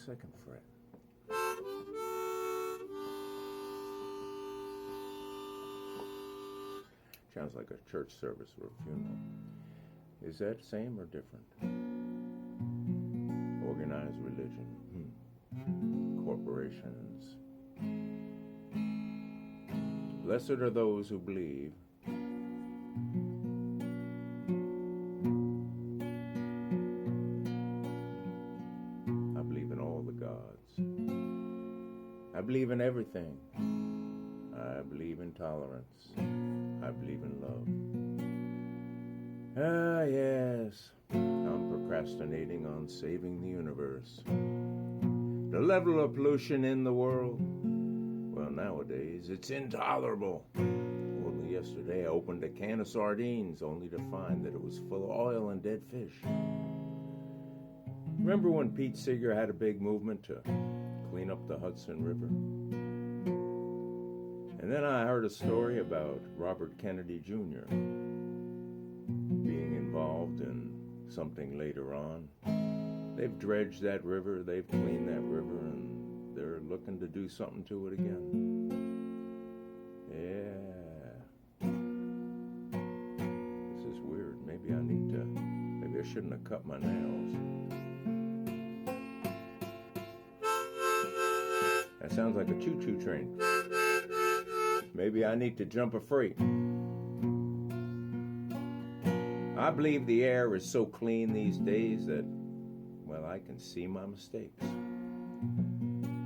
second fret. Sounds like a church service or a funeral. Is that same or different? Organized religion. Corporations. Blessed are those who believe. I believe in all the gods. I believe in everything. I believe in tolerance. I believe in love. Ah, yes. I'm procrastinating on saving the universe. The level of pollution in the world, well, nowadays, it's intolerable. Only yesterday I opened a can of sardines only to find that it was full of oil and dead fish. Remember when Pete Seeger had a big movement to clean up the Hudson River? And then I heard a story about Robert Kennedy Jr. being involved in something later on. They've dredged that river, they've cleaned that river, and they're looking to do something to it again. Yeah. This is weird. Maybe I shouldn't have cut my nails. That sounds like a choo-choo train. Maybe I need to jump a freight. I believe the air is so clean these days that, well, I can see my mistakes.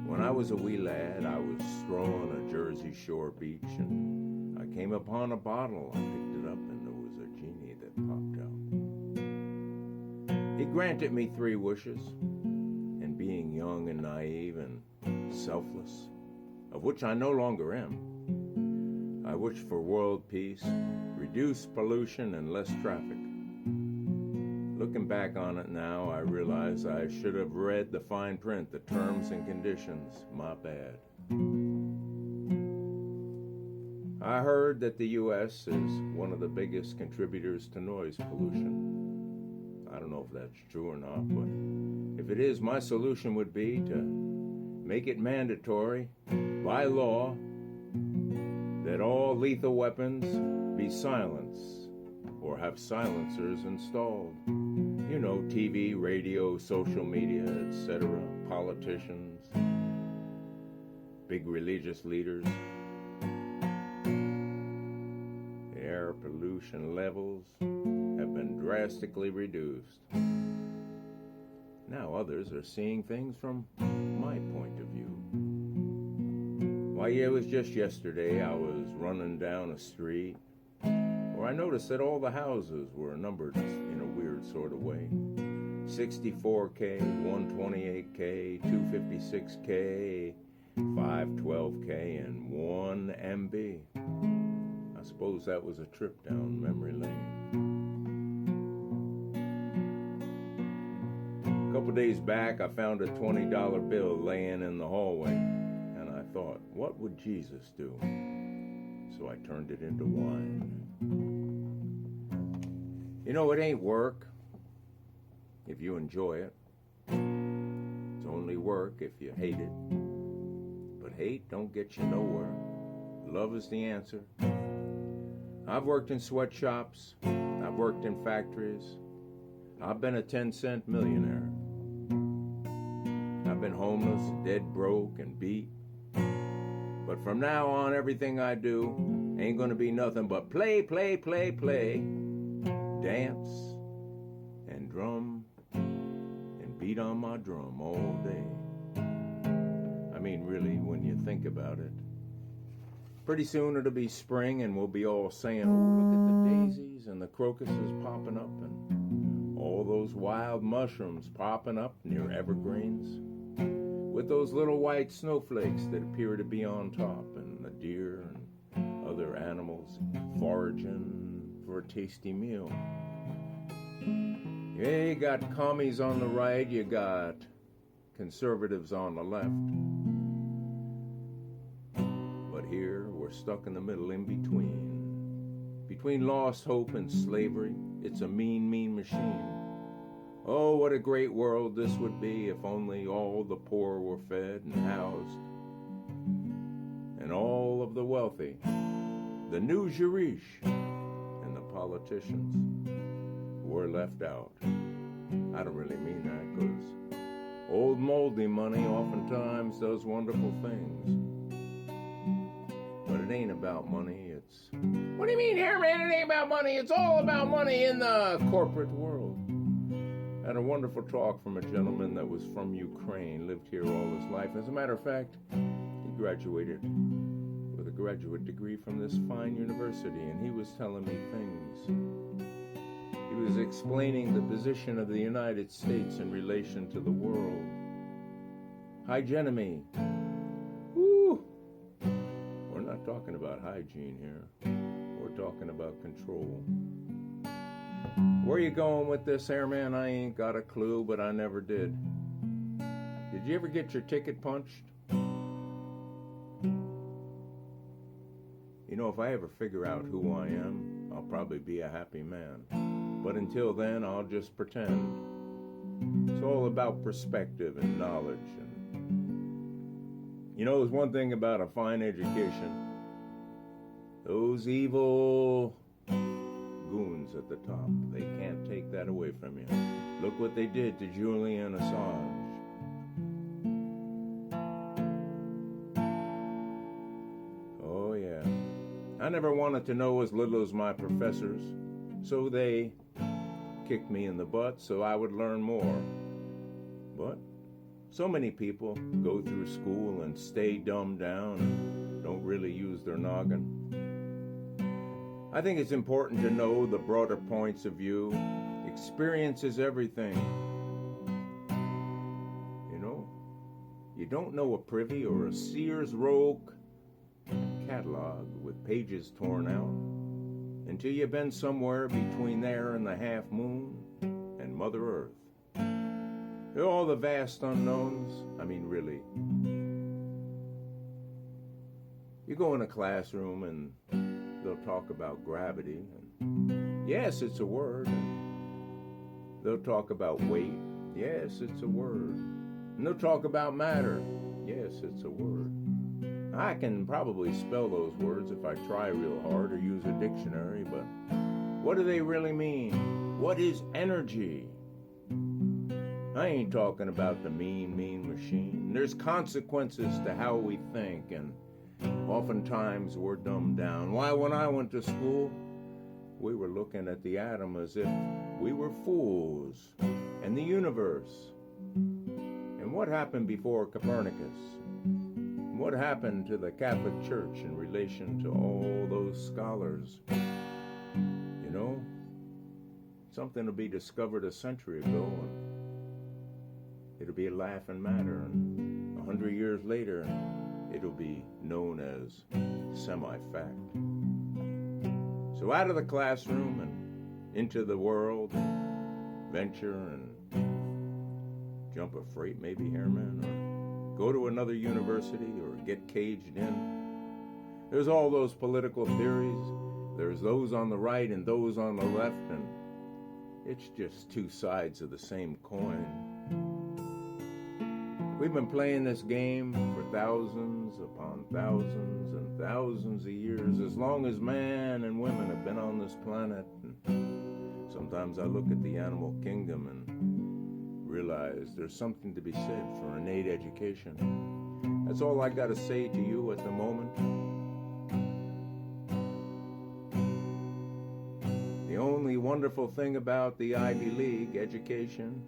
When I was a wee lad, I was strolling a Jersey Shore beach, and I came upon a bottle. I picked it up, and there was a genie that popped out. He granted me 3 wishes, and being young and naive and selfless, of which I no longer am, I wish for world peace, reduced pollution, and less traffic. Looking back on it now, I realize I should have read the fine print, the terms and conditions. My bad. I heard that the U.S. is one of the biggest contributors to noise pollution. I don't know if that's true or not, but if it is, my solution would be to make it mandatory by law that all lethal weapons be silenced or have silencers installed. You know, TV, radio, social media, etc., politicians, big religious leaders. The air pollution levels have been drastically reduced. Now others are seeing things from my point of view. Why, it was just yesterday I was running down a street where I noticed that all the houses were numbered in a weird sort of way. 64K, 128K, 256K, 512K, and 1 MB. I suppose that was a trip down memory lane. A couple days back, I found a $20 bill laying in the hallway, and I thought, what would Jesus do? So I turned it into wine. You know, it ain't work if you enjoy it. It's only work if you hate it. But hate don't get you nowhere. Love is the answer. I've worked in sweatshops. I've worked in factories. I've been a 10-cent millionaire. I've been homeless, dead broke, and beat. But from now on, everything I do ain't gonna be nothing but play, play, play, play, dance, and drum, and beat on my drum all day. I mean, really, when you think about it. Pretty soon it'll be spring and we'll be all saying, oh, look at the daisies and the crocuses popping up and all those wild mushrooms popping up near evergreens with those little white snowflakes that appear to be on top, and the deer and other animals foraging for a tasty meal. Yeah, you got commies on the right, you got conservatives on the left. But here, we're stuck in the middle, in between. Between lost hope and slavery, it's a mean, mean machine. Oh, what a great world this would be if only all the poor were fed and housed, and all of the wealthy, the new Jerish, and the politicians were left out. I don't really mean that, because old moldy money oftentimes does wonderful things. But it ain't about money, it's... What do you mean here, man? It ain't about money. It's all about money in the corporate world. I had a wonderful talk from a gentleman that was from Ukraine, lived here all his life. As a matter of fact, he graduated with a graduate degree from this fine university, and he was telling me things. He was explaining the position of the United States in relation to the world. Hygienomy. Woo! We're not talking about hygiene here. We're talking about control. Where you going with this, airman? I ain't got a clue, but I never did. Did you ever get your ticket punched? You know, if I ever figure out who I am, I'll probably be a happy man. But until then, I'll just pretend. It's all about perspective and knowledge. And you know, there's one thing about a fine education. Those evil goons at the top, they can't take that away from you. Look what they did to Julian Assange. Oh yeah. I never wanted to know as little as my professors, so they kicked me in the butt so I would learn more. But so many people go through school and stay dumbed down and don't really use their noggin. I think it's important to know the broader points of view. Experience is everything. You know, you don't know a Privy or a Sears Row catalog with pages torn out until you've been somewhere between there and the half moon and Mother Earth. All the vast unknowns. I mean, really. You go in a classroom and they'll talk about gravity. And yes, it's a word. And they'll talk about weight. Yes, it's a word. And they'll talk about matter. Yes, it's a word. I can probably spell those words if I try real hard or use a dictionary, but what do they really mean? What is energy? I ain't talking about the mean machine. There's consequences to how we think, and oftentimes we're dumbed down. Why, when I went to school, we were looking at the atom as if we were fools, and the universe. And what happened before Copernicus? What happened to the Catholic Church in relation to all those scholars? You know, something will be discovered a century ago, and it'll be a laughing matter, and 100 years later, it'll be known as semi-fact. So out of the classroom and into the world, and venture and jump a freight, maybe, airman, or go to another university or get caged in. There's all those political theories. There's those on the right and those on the left, and it's just two sides of the same coin. We've been playing this game for thousands upon thousands and thousands of years, as long as man and women have been on this planet. And sometimes I look at the animal kingdom and realize there's something to be said for innate education. That's all I got to say to you at the moment. The only wonderful thing about the Ivy League education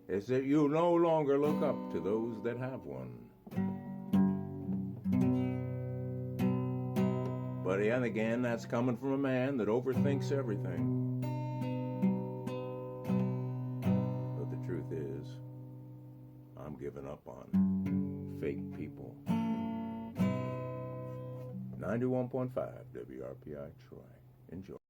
is that you no longer look up to those that have one. But then again, that's coming from a man that overthinks everything. But the truth is, I'm giving up on fake people. 91.5 WRPI Troy. Enjoy.